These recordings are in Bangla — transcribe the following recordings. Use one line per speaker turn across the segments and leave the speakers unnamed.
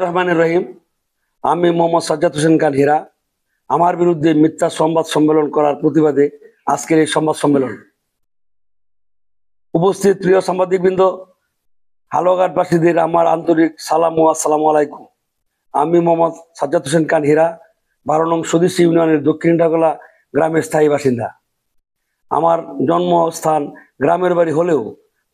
রহমানির রহিম। আমি মোহাম্মদ সাজ্জাদ হোসেন খান হীরা। আমার বিরুদ্ধে মিথ্যা সংবাদ সম্মেলন করার প্রতিবাদে আজকের এই সংবাদ সম্মেলন। উপস্থিত প্রিয় সাংবাদিকবৃন্দ, হালুয়াঘাটবাসীদের আমার আন্তরিক সালাম ও আসসালামু আলাইকুম। আমি মোহাম্মদ সাজ্জাদ হোসেন খান হীরা, 12 নং সদস্য ইউনিয়নের দক্ষিণ ডাকলা গ্রামের স্থায়ী বাসিন্দা। আমার জন্মস্থান গ্রামের বাড়ি হলেও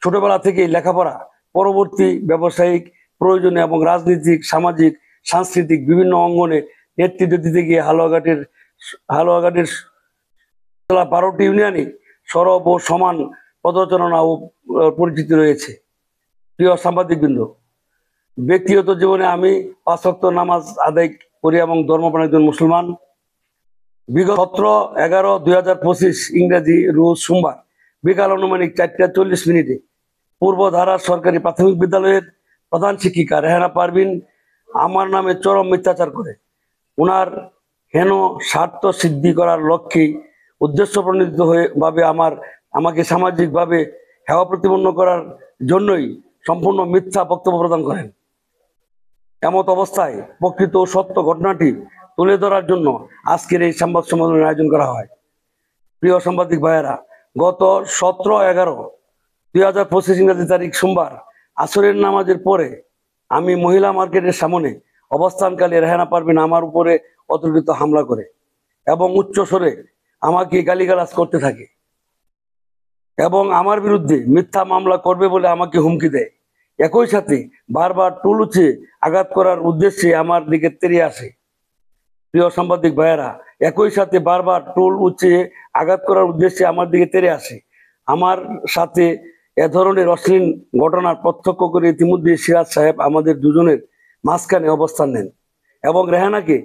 ছোটবেলা থেকেই লেখাপড়া, পরবর্তী ব্যবসায়িক প্রয়োজনে এবং রাজনৈতিক, সামাজিক, সাংস্কৃতিক বিভিন্ন অঙ্গনে নেতৃত্ব দিতে গিয়ে হালুয়াঘাটের 12টি ইউনিয়নে সরব ও সমান পদচারণা ও পরিচিতি রয়েছে। প্রিয় সাংবাদিকবৃন্দ, ব্যক্তিগত জীবনে আমি 5 ওয়াক্ত নামাজ আদায় করি এবং ধর্মপ্রাণ একজন মুসলমান। বিগত 17/11/2025 ইংরেজি রোজ সোমবার বিকাল আনুমানিক 4টা 40 মিনিটে পূর্বধারা সরকারি প্রাথমিক বিদ্যালয়ের প্রধান শিক্ষিকা রেহানা পারভিন আমার নামে চরম মিথ্যাচার করে ওনার হেন স্বার্থ সিদ্ধি করার লক্ষ্যে উদ্দেশ্য প্রণোদিত হয়ে আমাকে সামাজিকভাবে হেয় প্রতিপন্ন করার জন্যই সম্পূর্ণ মিথ্যা বক্তব্য প্রদান করেন। এমত অবস্থায় প্রকৃত ও সত্য ঘটনাটি তুলে ধরার জন্য আজকের এই সংবাদ সম্মেলনের আয়োজন করা হয়। প্রিয় সাংবাদিক ভাইয়েরা, গত 17/11/2025 ইংরেজি তারিখ সোমবার আসরের নামাজের পরে আমি মহিলা মার্কেটের সামনে অবস্থানকালে রেহানা পারভিন আমার উপরে অতর্কিত হামলা করে এবং উচ্চ স্বরে আমাকে গালিগালাজ করতে থাকে এবং আমার বিরুদ্ধে মিথ্যা মামলা করবে বলে আমাকে হুমকি দেয়। একই সাথে বারবার টুল উঁচিয়ে আঘাত করার উদ্দেশ্যে আমার দিকে তেড়ে আসে। প্রিয় সাংবাদিক ভাইয়েরা, একই সাথে বারবার টুল উঁচিয়ে আঘাত করার উদ্দেশ্যে আমার দিকে তেড়ে আসে। আমার সাথে এ ধরনের অশ্লীল ঘটনার প্রত্যক্ষ করে ইতিমধ্যে সিরাজ সাহেব আমাদের দুজনের মাঝখানে অবস্থান নেন এবং রেহানাকে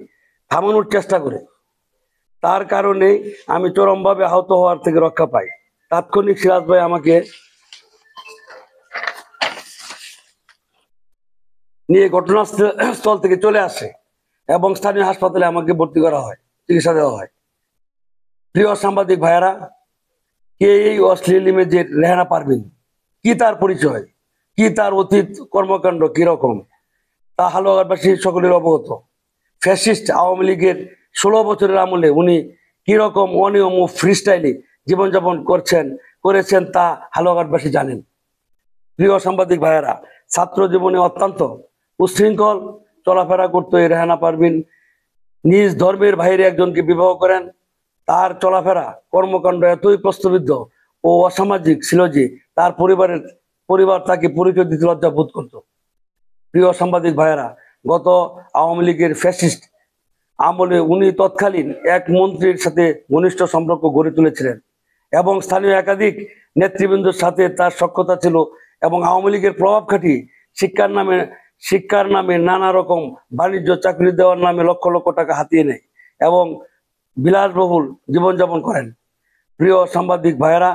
থামানোর চেষ্টা করে। তার কারণে আমি চরমভাবে আহত হওয়ার থেকে রক্ষা পাই। তাৎক্ষণিক সিরাজ ভাই আমাকে নিয়ে ঘটনাস্থল থেকে চলে আসে এবং স্থানীয় হাসপাতালে আমাকে ভর্তি করা হয়, চিকিৎসা দেওয়া হয়। প্রিয় সাংবাদিক ভাইয়েরা, কে এই অশ্লীল ইমেজের রেহানা পারভিন? কি তার পরিচয়, কি তার অতীত কর্মকাণ্ড কিরকম তা হালুয়াঘাটবাসী সকলের অবগত। ফ্যাসিস্ট আওয়ামী লীগের 16 বছরের আমলে উনি কিরকম অনিয়ম ও ফ্রিস্টাইলে জীবনযাপন করেছেন তা হালুয়াঘাটবাসী জানেন। প্রিয় সাংবাদিক ভাইয়েরা, ছাত্র জীবনে অত্যন্ত উচ্ছৃঙ্খল চলাফেরা করতো এই রেহানা পারভিন। নিজ ধর্মের বাইরে একজনকে বিবাহ করেন। তার চলাফেরা কর্মকাণ্ড এতই প্রশ্নবিদ্ধ ও অসামাজিক ছিল যে তার পরিবার তাকে পরিচয় দিতে লজ্জা বোধ করত। প্রিয় সাংবাদিক ভাইয়েরা, গত আওয়ামী লীগের ফ্যাসিস্ট আমলে উনি তৎকালীন এক মন্ত্রীর সাথে ঘনিষ্ঠ সম্পর্ক গড়ে তুলেছিলেন এবং স্থানীয় একাধিক নেতৃবৃন্দের সাথে তার সখ্যতা ছিল এবং আওয়ামী লীগের প্রভাব খাটিয়ে শিক্ষার নামে নানা রকম বাণিজ্য চাকরি দেওয়ার নামে লক্ষ লক্ষ টাকা হাতিয়ে নেয় এবং বিলাসবহুল জীবনযাপন করেন। প্রিয় সাংবাদিক ভাইয়েরা,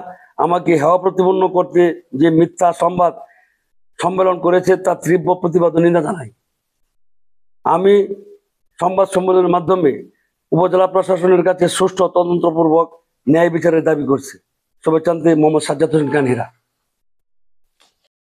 আমাকে হেয় প্রতিপন্ন করতে যে মিথ্যা সংবাদ সম্মেলন করেছে তার তীব্র প্রতিবাদ ও নিন্দা জানাই। আমি সংবাদ সম্মেলনের মাধ্যমে উপজেলা প্রশাসনের কাছে সুষ্ঠু তদন্তপূর্বক ন্যায় বিচারের দাবি করছি। শুভেচ্ছান্তে মোহাম্মদ সাজ্জাদ হোসেন খান হীরা।